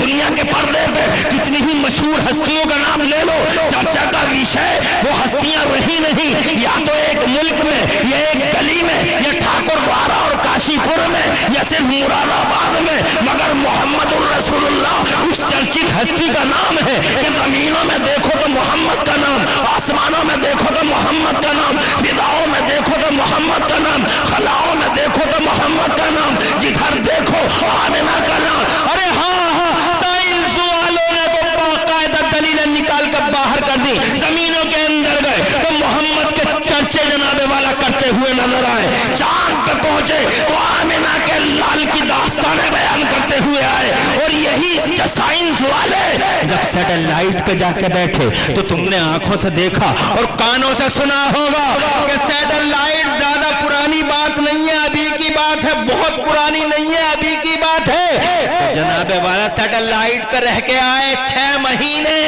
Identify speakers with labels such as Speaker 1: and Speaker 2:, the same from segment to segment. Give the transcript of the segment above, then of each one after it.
Speaker 1: دنیا کے پردے پہ کتنی ہی مشہور ہستیوں کا نام لے لو، چرچا کا وشے وہ ہستیاں رہی نہیں، یا تو ایک ملک میں یا ایک گلی میں یا ٹھاکر وارا اور کاشی پور میں یا صرف مراد آباد میں، مگر محمد الرسول اللہ اس چرچت ہستی کا نام ہے کہ زمینوں میں دیکھو تو محمد کا نام، آسمانوں میں دیکھو تو محمد کا نام، فضاؤں میں دیکھو تو محمد کا نام، خلاؤں میں دیکھو تو محمد کا نام، جدھر دیکھو آمنہ کا نام۔ ارے ہاں سائنس والوں نے تو باقاعدہ دلیلیں نکال کر باہر کر دی، زمینوں کے اندر گئے تو محمد کے چرچے جناب والا کرتے ہوئے نظر آئے، چاند پہ پہنچے تو آمنہ کے لال کی داستانیں بیان کرتے ہوئے آئے، اور یہی سائنس والے جب سیٹلائٹ پہ جا کے بیٹھے تو تم نے آنکھوں سے دیکھا اور کانوں سے سنا ہوگا کہ سیٹلائٹ زیادہ پرانی بات نہیں ہے، ابھی کی بات ہے، بہت پرانی نہیں ہے، ابھی کی بات ہے۔ تو جناب والا سیٹلائٹ پہ رہ کے آئے 6 مہینے،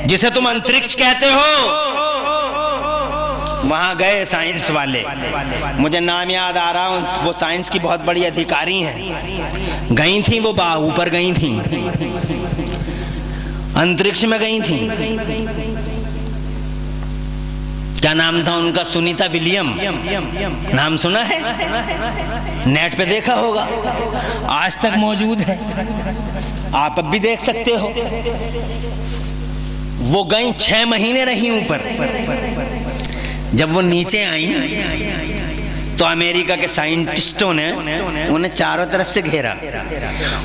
Speaker 1: جسے تم انترکش کہتے ہو، وہاں گئے سائنس والے، مجھے نام یاد آ رہا ہوں، وہ سائنس کی بہت بڑی ادھیکاری ہیں، گئی تھیں وہ اوپر گئی تھیں، انترکش میں گئی تھیں، کیا نام تھا ان کا؟ سنیتا ولیم، نام سنا ہے؟ نیٹ پہ دیکھا ہوگا، آج تک موجود ہے، آپ اب بھی دیکھ سکتے ہو۔ وہ گئیں 6 مہینے رہی اوپر، جب وہ نیچے آئیں تو امریکہ کے سائنٹسٹوں نے انہیں چاروں طرف سے گھیرا،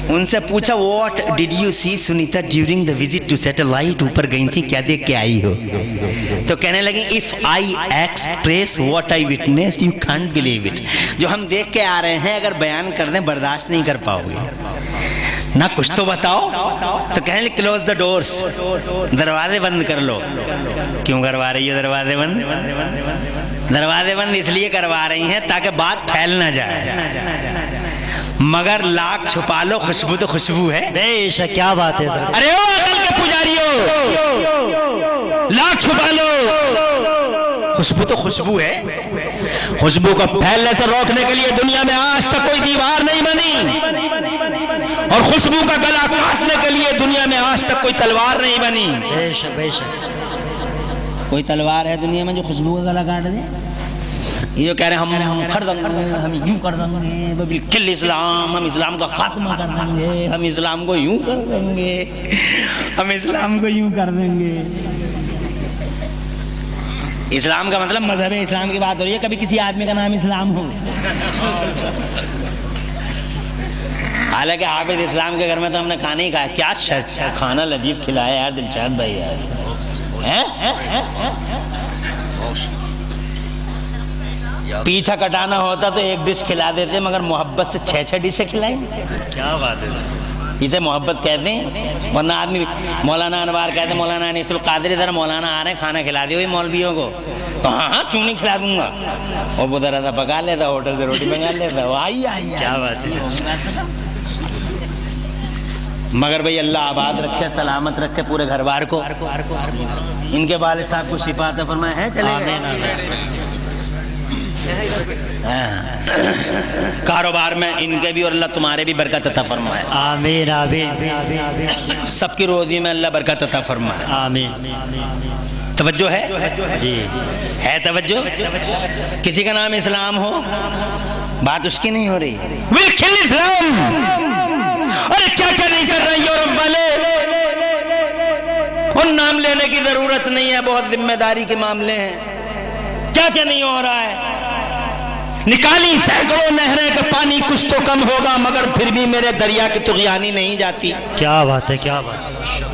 Speaker 1: ان سے پوچھا what did you see Sunita during the visit to satellite, اوپر گئی تھی، کیا دیکھ کے آئی ہو؟ تو کہنے لگی if I express what I witnessed you can't believe it, جو ہم دیکھ کے آ رہے ہیں اگر بیان کر دیں برداشت نہیں کر پاؤ گے، نہ کچھ تو بتاؤ۔ تو کہنے لگے کلوز دا ڈورز، دروازے بند کر لو۔ کیوں کروا رہی ہے دروازے بند؟ دروازے بند اس لیے کروا رہی ہیں تاکہ بات پھیل نہ جائے، مگر لاکھ چھپا لو خوشبو تو خوشبو ہے۔
Speaker 2: بے شک، کیا بات ہے۔
Speaker 1: ارے او عقل کے پجاریوں، لاکھ چھپا لو خوشبو تو خوشبو ہے، خوشبو کو پھیلنے سے روکنے کے لیے دنیا میں آج تک کوئی دیوار نہیں بنی، اور خوشبو کا گلا کاٹنے کے لیے دنیا میں آج تک کوئی تلوار نہیں بنی۔
Speaker 2: بے شک بے شک،
Speaker 1: کوئی تلوار ہے دنیا میں جو خوشبو کا گلا کاٹ دے؟ یہ جو کہہ رہے ہیں ہم کر دیں گے، ہم یوں کر دیں گے، بالکل اسلام، ہم اسلام کا خاتمہ کر دیں گے، ہم اسلام کو یوں کر دیں گے، ہم اسلام کو یوں کر دیں گے۔ اسلام کا مطلب مذہب اسلام کی بات ہو رہی ہے، کبھی کسی آدمی کا نام اسلام ہو؟ حالانکہ حافظ اسلام کے گھر میں تو ہم نے کھانا ہی کھایا، کیا کھانا لذیذ کھلایا یار دلشاد بھائی یار۔ پیچھا کٹانا ہوتا تو ایک ڈش کھلا دیتے، مگر محبت سے 6 ڈشیں کھلائیں،
Speaker 2: کیا بات ہے۔
Speaker 1: اسے محبت کہتے ہیں، ورنہ آدمی مولانا انوار کہتے ہیں مولانا انیس القادری ذرا مولانا آ رہے ہیں کھانا کھلا دیو مولویوں کو، تو ہاں کیوں نہیں کھلا دوں گا، اور وہ ذرا سا پکا لیتا، ہوٹل سے روٹی منگا لیتا، وہ آئی
Speaker 2: کیا بات ہے۔
Speaker 1: مگر بھئی اللہ آباد رکھے، سلامت رکھے پورے گھر بار کو، ان کے والد صاحب کو شفا عطا فرمائے ہے، چلے کاروبار میں ان کے بھی اور اللہ تمہارے بھی برکت عطا فرمائے،
Speaker 2: آمین آمین،
Speaker 1: سب کی روزی میں اللہ برکت عطا فرمائے،
Speaker 2: آمین۔
Speaker 1: توجہ ہے
Speaker 2: جی
Speaker 1: ہے توجہ؟ کسی کا نام اسلام ہو بات اس کی نہیں ہو رہی، بالکل اسلام۔ ارے کیا کیا نہیں کر رہے یورپ والے، اور نام لینے کی ضرورت نہیں ہے، بہت ذمہ داری کے معاملے ہیں، کیا کیا نہیں ہو رہا ہے۔ نکالی سینکڑوں نہریں کہ پانی کچھ تو کم ہوگا، مگر پھر بھی میرے دریا کی طغیانی نہیں جاتی۔
Speaker 2: کیا بات ہے، کیا بات ہے۔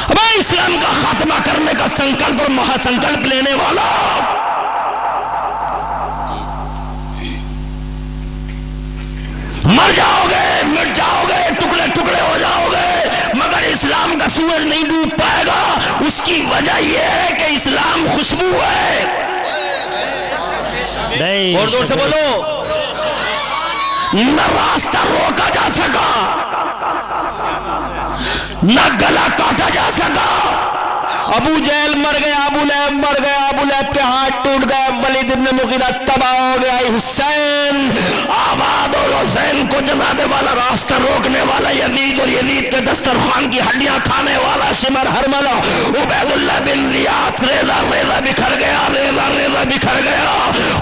Speaker 1: اب اسلام کا خاتمہ کرنے کا سنکلپ اور مہا سنکلپ لینے والا مر جاؤ گے، مٹ جاؤ گے، ٹکڑے ٹکڑے ہو جاؤ گے، مگر اسلام کا سورج نہیں ڈوب پائے گا۔ اس کی وجہ یہ ہے کہ اسلام خوشبو ہے۔ اور زور سے بولو، نہ راستہ روکا جا سکا، نہ گلا کاٹا جا سکا۔ ابو جہل مر گیا، ابو لہب مر گیا، ابو لہب کے ہاتھ ٹوٹ گئے، ولید ابن مغیرہ تباہ ہو گیا، حسین آباد और हुसैन को जनाबे वाला रास्ता रोकने वाला यजीद और यजीद के दस्तरखान की हड्डियां खाने वाला शिमर हरमला उबैदुल्लाह बिन रियाद रेजा रेजा बिखर गया, रेजा रेजा बिखर गया।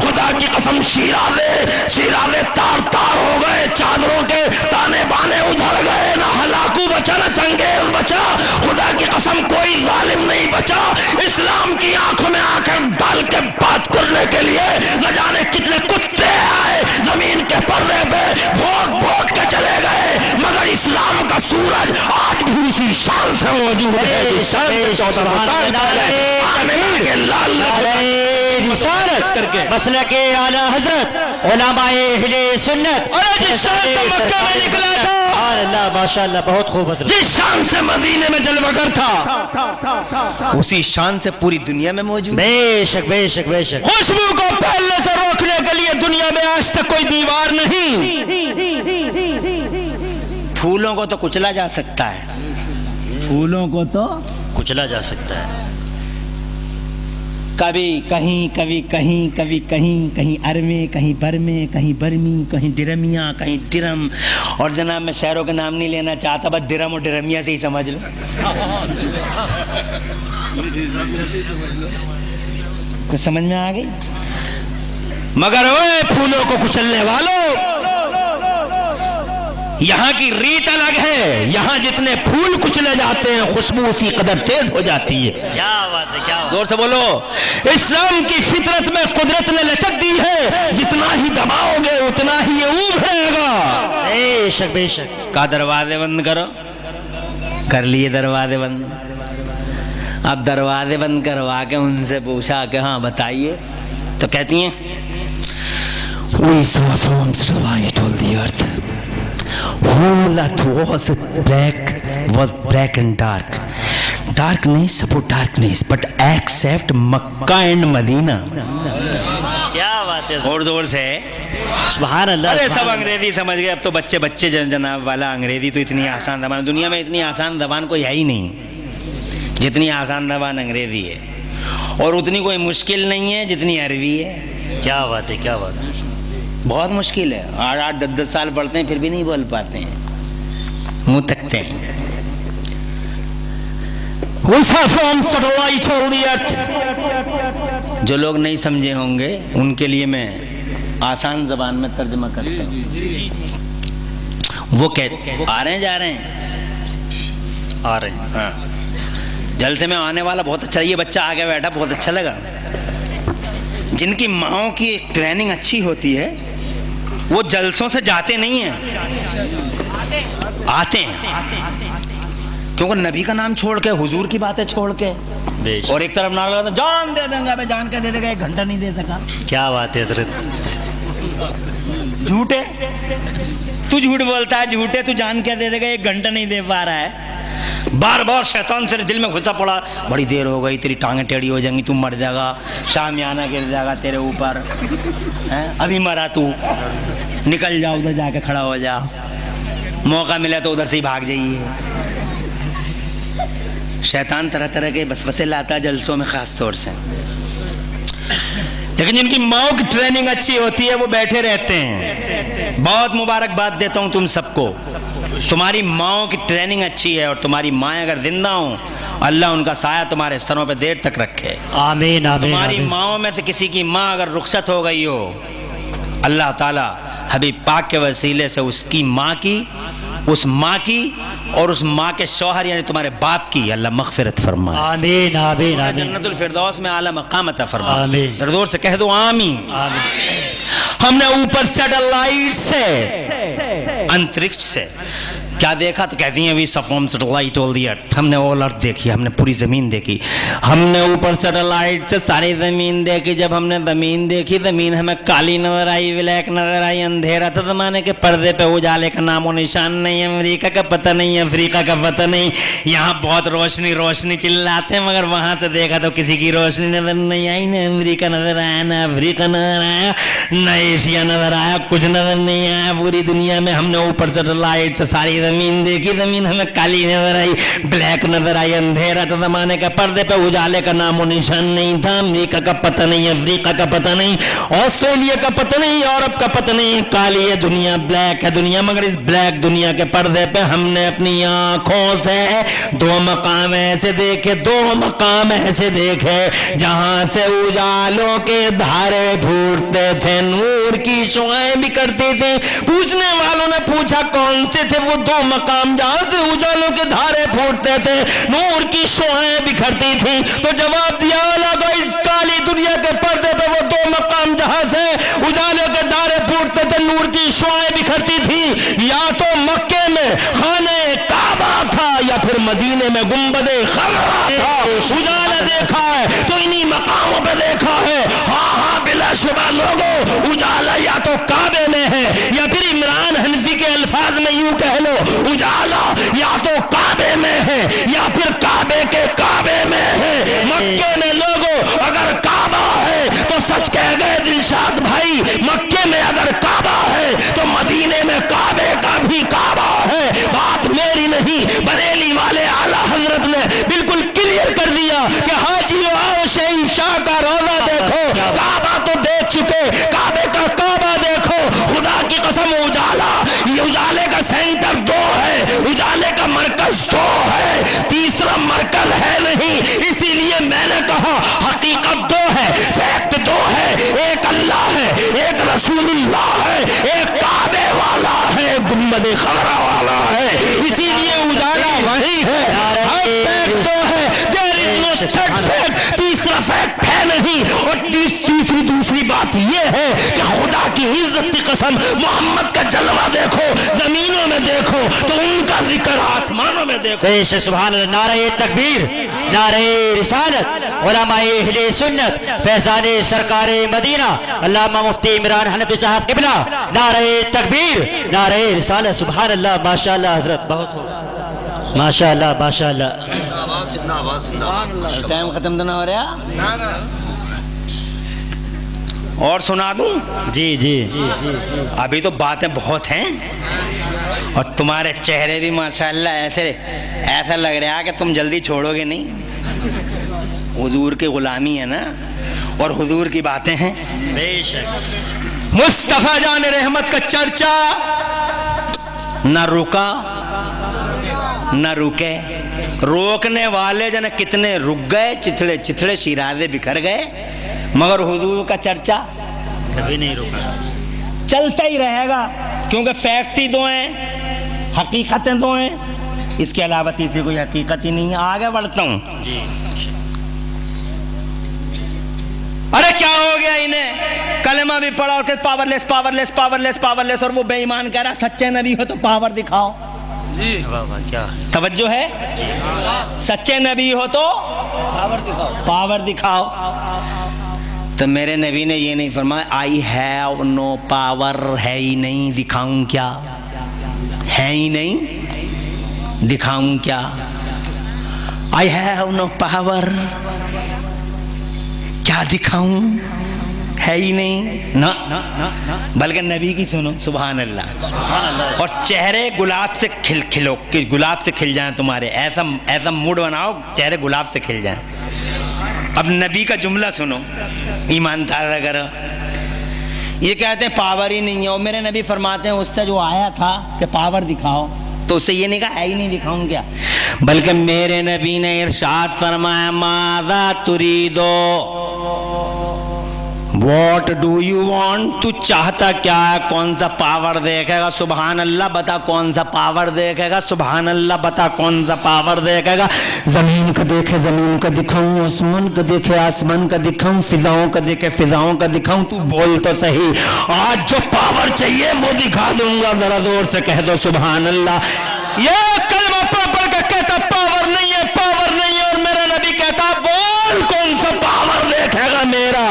Speaker 1: खुदा की कसम शीराज़े तार तार हो गए, चादरों के ताने बाने उधड़ गए, ना हलाकू बचा ना चंगेज बचा। खुदा की कसम कोई जालिम नहीं बचा। इस्लाम की आंखों में आंखें डाल के बात करने के लिए न जाने कितने कुत्ते आए, जमीन के पर्दे पे भोग भोग के चले गए, मगर इस्लाम का सूरज आज भी उसी शान से मौजूद है।
Speaker 2: करके मसले के आला हजरत उलमाए अहले सुन्नत
Speaker 1: जिस शान से मक्का में निकला था,
Speaker 2: अल्लाह माशाअल्लाह बहुत खूब हजरत,
Speaker 1: जिस शान से मदीने में जलवागर था, उसी शान से पूरी दुनिया में मौजूद।
Speaker 2: बेशक बेशक बेशक।
Speaker 1: खुशबू को फैलने से रोकने के लिए दुनिया में आज तक कोई दीवार नहीं।
Speaker 3: फूलों को तो कुचला जा सकता है, फूलों को तो
Speaker 2: कुचला जा सकता है,
Speaker 3: कभी कहीं कभी कहीं कभी कहीं, कहीं अरमे कहीं बरमे कहीं बर्मी कहीं डिरमिया कहीं डिरम। और जनाब मैं शहरों के नाम नहीं लेना चाहता, बस डिरम और डिरमिया से ही समझ लो। कुछ समझ में आ गई?
Speaker 1: मगर ओए फूलों को कुचलने वालों, यहाँ की रीत अलग है। यहाँ जितने फूल कुचले जाते हैं खुशबू उसी कदर तेज हो जाती है।
Speaker 2: क्या बात है, क्या बात।
Speaker 1: जोर से बोलो। इस्लाम की फितरत में कुदरत ने लचक दी है, जितना ही दबाओगे उतना ही ये उभरेगा।
Speaker 2: बेशक बेशक।
Speaker 3: का दरवाजे बंद करो, कर लिए दरवाजे बंद। अब दरवाजे बंद करवा के उनसे पूछा कि हाँ बताइए, तो कहती हैं
Speaker 1: We saw from the light all the earth. Whole earth was black and dark. Darkness about darkness, but except Makkah and Medina.
Speaker 2: क्या बात है,
Speaker 3: और जोर से।
Speaker 2: सुभान अल्लाह।
Speaker 3: अरे सब अंग्रेजी समझ गए, अब तो बच्चे बच्चे जनाब वाला। अंग्रेजी तो इतनी आसान जबान, दुनिया में इतनी आसान जबान कोई है ही नहीं जितनी आसान जबान अंग्रेजी है, और उतनी कोई मुश्किल नहीं है जितनी अरबी है।
Speaker 2: क्या बात है, क्या बात है।
Speaker 3: बहुत मुश्किल है, 8-8 10-10 साल पढ़ते हैं फिर भी नहीं बोल पाते हैं, मुंह तकते हैं। जो लोग नहीं समझे होंगे उनके लिए मैं आसान जबान में तर्जुमा करता हूँ। वो कह आ रहे हैं, जा रहे हैं,
Speaker 2: आ रहे हैं।
Speaker 3: हाँ, जलसे में आने वाला बहुत अच्छा। ये बच्चा आगे बैठा, बहुत अच्छा लगा। जिनकी माओ की ट्रेनिंग अच्छी होती है वो जलसों से जाते नहीं हैं, आते हैं, क्योंकि नबी का नाम छोड़ के, हुजूर की बातें छोड़ के, और एक तरफ नारा लगा जान दे देंगे, मैं जान के दे देगा, 1 घंटा नहीं दे सका।
Speaker 2: क्या बात है हजरत।
Speaker 3: झूठे, तू झूठ बोलता है, झूठे, तू जान के दे देगा, 1 घंटा नहीं दे पा रहा है। बार बार शैतान से दिल में घुसा पड़ा, बड़ी देर हो गई, तेरी टांगें टेढ़ी हो जाएंगी, तू मर जाएगा, शामियाना गिर जाएगा तेरे ऊपर, अभी मरा तू, निकल जाओ उधर जाके खड़ा हो जा, मौका मिला तो उधर से ही भाग जाइए। शैतान तरह तरह के बसवसे लाता है जलसों में खास तौर से। लेकिन जिनकी माओ की ट्रेनिंग अच्छी होती है वो बैठे रहते हैं। बहुत मुबारकबाद देता हूं तुम सबको, तुम्हारी माओ की ट्रेनिंग अच्छी है, और तुम्हारी माएँ अगर जिंदा हो, अल्लाह उनका साया तुम्हारे स्तरों पे देर तक रखे।
Speaker 2: आमीन आमीन।
Speaker 3: तुम्हारी माओ में से किसी की माँ अगर रुखसत हो गई हो, अल्लाह ताला हबीब पाक के वसीले से उसकी माँ की, उस माँ की और उस माँ के शौहर यानी तुम्हारे बाप की अल्लाह मग़फ़िरत फरमाए।
Speaker 2: आमीन आमीन आमीन।
Speaker 3: जन्नतुल फिरदौस में आला मकाम अता फरमाए।
Speaker 2: आमीन।
Speaker 3: जोर से कह दो आमीन।
Speaker 1: हमने ऊपर सैटेलाइट से,
Speaker 3: अंतरिक्ष से क्या देखा, तो कहती हैं we saw from satellite all the earth. हमने ऑल अर्थ देखी, हमने पूरी ज़मीन देखी।
Speaker 1: हमने ऊपर सैटेलाइट से सारी ज़मीन देखी। जब हमने ज़मीन देखी, ज़मीन हमें काली नजर आई, ब्लैक नजर आई, अंधेरा था ज़माने के, पर्दे पे उजाले का नामो निशान नहीं, अमेरिका का पता नहीं, अफ्रीका का पता नहीं। यहाँ बहुत रोशनी रोशनी चिल्लाते हैं, मगर वहाँ से देखा तो किसी की रोशनी नजर नहीं आई, न अमेरिका नजर आया, न अफ्रीका नजर आया, न एशिया नजर आया, कुछ नजर नहीं आया पूरी दुनिया में। हमने ऊपर सैटेलाइट से सारी जमीन देखी, जमीन हमें काली नजर आई, ब्लैक नजर आई, अंधेरा था जमाने का, पर्दे पे उजाले का नामो निशान नहीं था। अमेरिका का पता नहीं, अफ्रीका का पता नहीं, ऑस्ट्रेलिया का पता नहीं, यूरोप का पता नहीं, काली है दुनिया, ब्लैक है दुनिया। मगर इस ब्लैक दुनिया के पर्दे पे हमने अपनी आंखों से दो मकाम ऐसे देखे, दो मकाम ऐसे देखे जहां से उजालों के धारे फूटते थे, नूर की शुआएं बिखरती थी। पूछने वालों ने पूछा कौन से थे वो दो मकाम जहां से उजालों के धारे फूटते थे, नूर की शुआएं बिखरती थी? तो जवाब दिया लगा, इस काली दुनिया के पर्दे पे वो दो मकाम जहां से उजालों के धारे फूटते थे, नूर की शुआएं बिखरती थी, या तो मक्के में खाने काबा था या फिर मदीने में गुंबदे खमरा था। उजाला देखा है तो इन्हीं मकामों पे देखा है। हाँ हाँ बिलाशुबा लोगों, उजाला या तो काबे में है या फिर इमरान हनफी के अल्फाज में यूं कह लो, उजाला या तो काबे में है या फिर काबे के काबे में है। मक्के में लोगों अगर काबा है तो सच कह गए दिलशाद भाई, मक्के में अगर काबा है तो मदीने में काबे का भी काबा है। बात मेरी नहीं, बरेली वाले आला हजरत ने बिल्कुल क्लियर कर दिया कि हाजियो आओ शहंशाह का रोजा देखो, काबा तो देख चुके, काबे का काबा देखो। खुदा की कसम उजाला, ये उजाले का सेंटर दो है, उजाले का मरकज दो है, तीसरा मरकज है नहीं। इसीलिए मैंने कहा हकीकत दो है, फैक्ट दो है, एक अल्लाह है, एक रसूलुल्लाह है, एक काबे वाला है, गुंबद खमरा वाला है। इसीलिए उजाला वही है, फैक्ट दो है, there is no third fact, तीसरा फैक्ट है नहीं। और तीसरी दूसरी बात यह है कि खुदा की इज्जत की कसम, मोहम्मद का जलवा देखो जमीनों में देखो तो उनका जिक्र आसमानों में देखो।
Speaker 2: पेश सुभान अल्लाह, नारे तकबीर, नारे रिसालत, उलमाए अहले सुन्नत, फैज़ाने सरकारे मदीना अल्लामा मुफ्ती इमरान हनफी साहब किबला, नारे तकबीर, नारे रिसालत। सुभान अल्लाह, माशाअल्लाह हजरत, बहुत खूब, माशाअल्लाह माशाअल्लाह।
Speaker 3: टाइम खत्म तो ना हो रहा? और सुना दूं?
Speaker 2: जी जी,
Speaker 3: अभी तो बातें बहुत हैं और तुम्हारे चेहरे भी माशाअल्लाह ऐसा लग रहा है कि तुम जल्दी छोड़ोगे नहीं। हुजूर की गुलामी है ना, और हुजूर की बातें हैं।
Speaker 2: बेशक
Speaker 3: मुस्तफा जान रहमत का चर्चा न रुका न रुके, रोकने वाले जन कितने रुक गए, चिथड़े चिथड़े शिराजे बिखर गए, मगर हुजूर का चर्चा
Speaker 2: कभी नहीं रुका,
Speaker 3: चलता ही रहेगा, क्योंकि फैक्ट ही दो हैं, हकीकतें दो हैं, इसके अलावा तीसरी कोई हकीकत ही नहीं है। आगे बढ़ता हूँ
Speaker 2: जी।
Speaker 3: अरे क्या हो गया इन्हें, कलमा भी पढ़ा और पावरलेस पावरलेस पावरलेस पावरलेस, और वो बेईमान कह रहा सच्चे नबी हो तो पावर दिखाओ।
Speaker 2: जी वाह वाह, क्या
Speaker 3: तवज्जो है, सच्चे नबी हो तो पावर दिखाओ। तो मेरे नबी ने ये नहीं फरमाया आई हैव नो पावर, है ही नहीं दिखाऊं क्या, है ही नहीं दिखाऊं क्या, आई हैव नो पावर, क्या दिखाऊं, है ही नहीं ना, बल्कि नबी की सुनो। सुभान अल्लाह। और चेहरे गुलाब से खिलो, गुलाब से खिल जाएं तुम्हारे, ऐसा मूड बनाओ चेहरे गुलाब से खिल जाएं। अब नबी का जुमला सुनो, ईमानदार करो। ये कहते हैं पावर ही नहीं है, और मेरे नबी फरमाते हैं उससे जो आया था कि पावर दिखाओ, तो उससे ये नहीं कहा है ही नहीं दिखाऊं क्या, बल्कि मेरे नबी ने इरशाद फरमाया Maaza तुरीदो, What do you want? तू चाहता क्या है, कौन सा पावर देखेगा? सुभान अल्लाह, बता कौन सा पावर देखेगा? सुभान अल्लाह, बता कौन सा पावर देखेगा? जमीन का देखे जमीन का दिखाऊं, आसमान का देखे आसमान का दिखाऊं, फिजाओं का देखे फिजाओं का दिखाऊं, तू बोल तो सही, आज जो पावर चाहिए वो दिखा दूंगा, जरा जोर से कह दो सुभान अल्लाह। ये कलमा पढ़ के कहता पावर नहीं है, पावर नहीं है, और मेरा नबी कहता बोल कौन सा पावर देखेगा मेरा।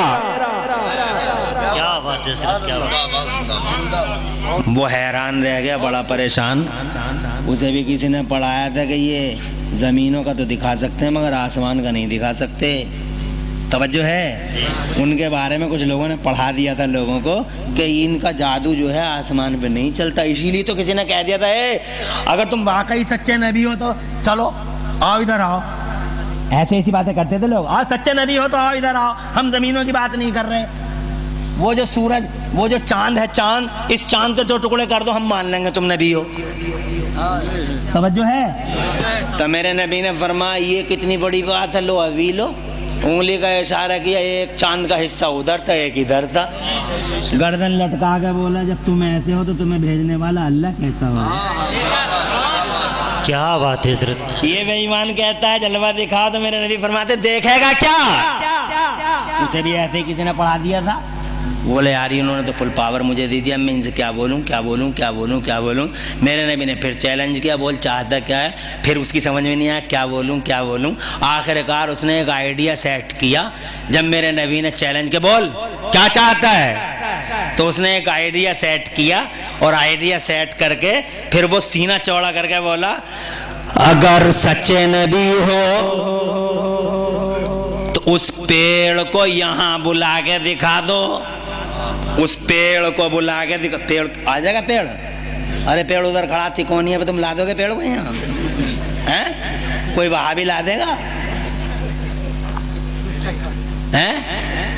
Speaker 3: वो हैरान रह गया, बड़ा परेशान। उसे भी किसी ने पढ़ाया था कि ये ज़मीनों का तो दिखा सकते हैं मगर आसमान का नहीं दिखा सकते। توجہ ہے؟ ان کے بارے میں کچھ لوگوں نے پڑھا دیا تھا لوگوں کو کہ ان کا جادو جو ہے آسمان پہ نہیں چلتا، اسی لیے تو کسی نے کہہ دیا تھا اگر تم واقعی سچے نبی ہو تو چلو آؤ ادھر آؤ. ایسی باتیں کرتے تھے لوگ. آج سچے نبی ہو تو آؤ ادھر آؤ، ہم زمینوں کی بات نہیں کر رہے. وہ جو سورج، وہ جو چاند ہے، چاند، اس چاند کے 2 ٹکڑے کر دو، ہم مان لیں گے تم نبی ہو. توجہ ہے؟ تو میرے نبی نے فرمایا یہ کتنی بڑی بات ہے، لو ابھی لو. انگلی کا اشارہ کیا، ایک چاند کا حصہ ادھر تھا ایک ادھر تھا. گردن لٹکا کے بولا جب تم ایسے ہو تو تمہیں بھیجنے والا اللہ کیسا ہو؟
Speaker 2: کیا بات ہے حضرت.
Speaker 3: یہ بے ایمان کہتا ہے جلوہ دکھا، تو میرے نبی فرماتے دیکھے گا کیا؟ اسے بھی ایسے ہی کسی نے پڑھا دیا تھا. بولے یار انہوں نے تو فل پاور مجھے دے دیا، میں ان سے کیا بولوں کیا بولوں کیا بولوں کیا بولوں. میرے نبی نے پھر چیلنج کیا، بول چاہتا کیا ہے. پھر اس کی سمجھ میں نہیں آیا کیا بولوں کیا بولوں. آخر کار اس نے ایک آئیڈیا سیٹ کیا. جب میرے نبی نے چیلنج کیا بول کیا چاہتا ہے، تو اس نے ایک آئیڈیا سیٹ کیا، اور آئیڈیا سیٹ کر کے پھر وہ سینہ چوڑا کر کے بولا اگر سچے نبی ہو تو اس پیڑ کو یہاں بلا کے دکھا دو. اس پیڑ کو بلا کے دکھا. پیڑ آ جائے گا پیڑ. ارے پیڑ ادھر کھڑا تھی کونی ہے، تم لا دو گے پیڑ کو یہاں؟ کوئی وہاں بھی لا دے گا؟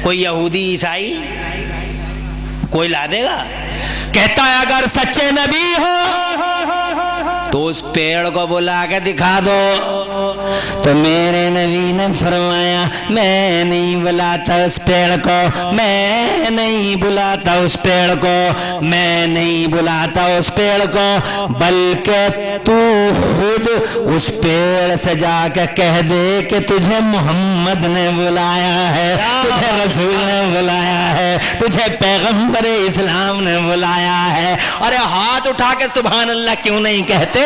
Speaker 3: کوئی یہودی عیسائی کوئی لا دے گا؟ کہتا ہے اگر سچے نبی ہو تو اس پیڑ کو بلا کے دکھا دو. تو میرے نبی نے فرمایا میں نہیں بلاتا اس پیڑ کو، میں نہیں بلاتا اس پیڑ کو، میں نہیں بلاتا اس پیڑ کو، بلکہ تو خود اس پیڑ سے جا کے کہہ دے کہ تجھے محمد نے بلایا ہے، تجھے رسول نے بلایا ہے، تجھے پیغمبر اسلام نے بلایا ہے. ارے ہاتھ اٹھا کے سبحان اللہ کیوں نہیں کہتے؟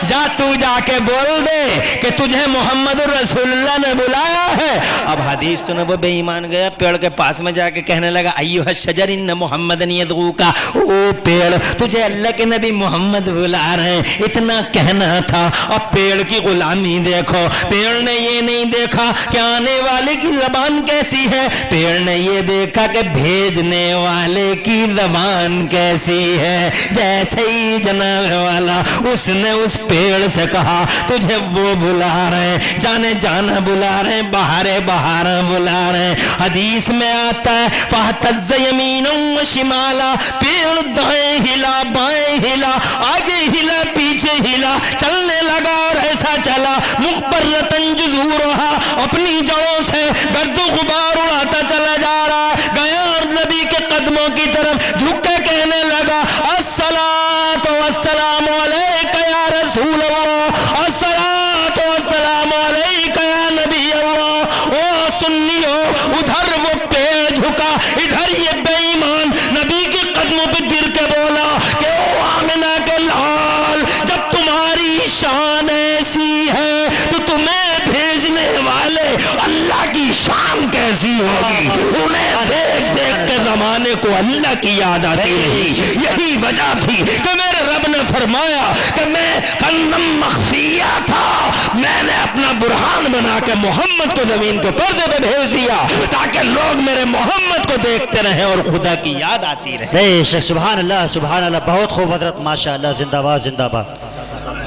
Speaker 3: جا تو جا کے بول دے کہ تجھے محمد رسول اللہ نے بلایا ہے. اب حدیث تو وہ بے ایمان گیا پیڑ کے پاس میں جا کے کہنے لگا ایھا الشجر ان محمد یدعوک، او پیڑ تجھے اللہ کے نبی محمد بلا رہے ہیں. اتنا کہنا تھا. اب پیڑ کی غلامی دیکھو. پیڑ نے یہ نہیں دیکھا کہ آنے والے کی زبان کیسی ہے، پیڑ نے یہ دیکھا کہ بھیجنے والے کی زبان کیسی ہے. جیسے ہی جناب والا اس نے اس پیڑ سے کہا تجھے وہ بلا رہے ہیں، جانے جانا بلا رہے ہیں، بہارے بہارا بلا رہے ہیں. حدیث میں آتا ہے فاہتز یمینا و شمالا، پیڑ دائیں ہلا بائیں ہلا، آگے ہلا پیچھے ہلا، چلنے لگا اور ایسا چلا مخبرتن جذورہا، اپنی جڑوں سے گرد و غبار اڑاتا چلا جا رہا ہے. گیا اور نبی کے قدموں کی طرف جھک کے کہنے لگا الصلاۃ والسلام علیک یا رسول اللہ، الصلاۃ والسلام علیک یا نبی اللہ. او سنیو، ادھر وہ پیڑ جھکا، ادھر یہ بے ایمان نبی کے قدموں پہ گر کے بولا کہ او آمنہ کے لال، جب تمہاری شان ایسی ہے تو تمہیں بھیجنے والے اللہ کی شان کیسی ہوگی. انہیں دیکھ دیکھ کے زمانے کو اللہ کی یاد آتی رہی. یہی وجہ تھی کہ میرے رب نے فرمایا کہ میں کنزم مخفیہ تھا، میں نے اپنا برہان بنا کے محمد کو زمین کے پردے پہ بھیج دیا تاکہ لوگ میرے محمد کو دیکھتے رہیں اور خدا کی یاد آتی رہے.
Speaker 2: بے شک سبحان اللہ سبحان اللہ. بہت خوب حضرت، ماشاء اللہ. زندہ باد زندہ باد.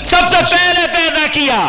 Speaker 3: سب سے پہلے پیدا کیا